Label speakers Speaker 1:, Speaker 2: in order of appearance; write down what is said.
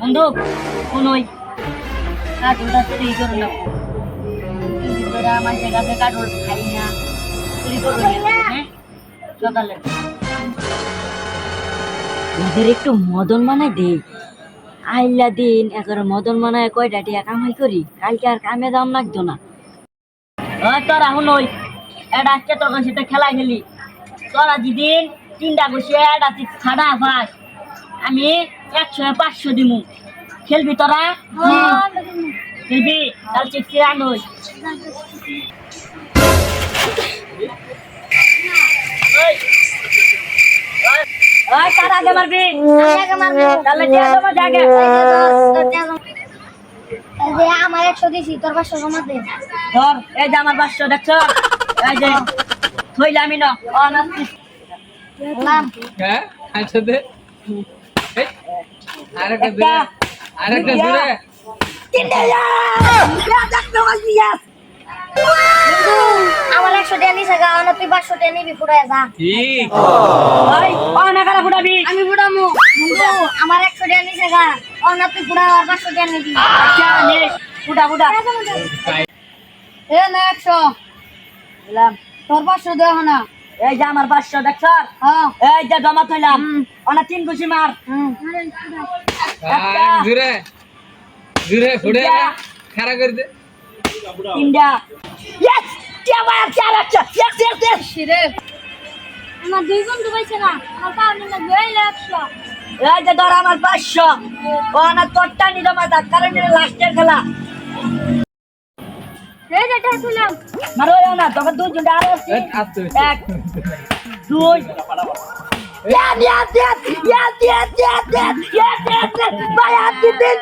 Speaker 1: বন্ধু কোন ওই কাঠটা চুরি করে না আমার জায়গাতে কাঠল খাই না চুরি করবে হ্যাঁ সকালে ওদের একটু মদন বানাই দেই আইলা দিন এগারো মদন বানায় কয়টা টিয়া কামাই করি কালকে আর কামে দাম লাগতো না তোর এখন ওই এটা আজকে তোর সাথে খেলা খেলি তোরা যেদিন তিনটা বসে এটা খাড়া ভাস আমি 100-500 দিমু খেলবি তোরা খেলবি কাল চিঠি আনোই কার আগে মারবি তাহলে জাগে
Speaker 2: আমার 100 দিছি তোর 500 জমা দে
Speaker 1: ধর এই যে আমার 500 দেখছ এই যে থইলাম আমি না অনাস্তি
Speaker 2: লাম
Speaker 3: হ্যাঁ আচ্ছা দে এই আরেকটা দূরে আরেকটা দূরে
Speaker 1: তিনটা যা দেখতে পাচ্ছি
Speaker 2: আমার 100 টাকা নিছে গা অন্য তুই 500 টাকা নিবি ফুটায় যা
Speaker 3: ঠিক
Speaker 1: ওই অনাকারা ফুটাবি
Speaker 2: আমি ফুটামু বন্ধু আমার 100 টাকা নিছে গা অন্য তুই ফুটা আর 500 টাকা নিবি
Speaker 1: আচ্ছা নে ফুটা ফুটা
Speaker 2: এ না 100
Speaker 1: দিলাম
Speaker 2: তোর 500 দেহ না
Speaker 1: এই যে আমার 500 দেখছ
Speaker 2: হ্যাঁ
Speaker 1: এই যে জমা থইলাম অনা তিন খুশি মার
Speaker 3: আর দূরে দূরে ফুড়ে খাড়া করে দে
Speaker 1: তিনটা ইয়েস কে মার কে রাখছ ইয়েস ইয়েস ইয়েস
Speaker 2: শিরে আমার দুই বন্ধু পাইছে না আমার পাওনি লাগবে এই 100
Speaker 1: এই যে ধর আমার 500 অনা তোরটা নি জমা থাক কারণ এটা লাস্টের খেলা
Speaker 2: এই যেটা শুনলাম
Speaker 1: মারো না তোকে দুই জন আর আছে
Speaker 3: আস্তে
Speaker 1: এক দুই ইয়া ইয়া ইয়া ইয়া ইয়া ইয়া ইয়া ইয়া ইয়া ইয়া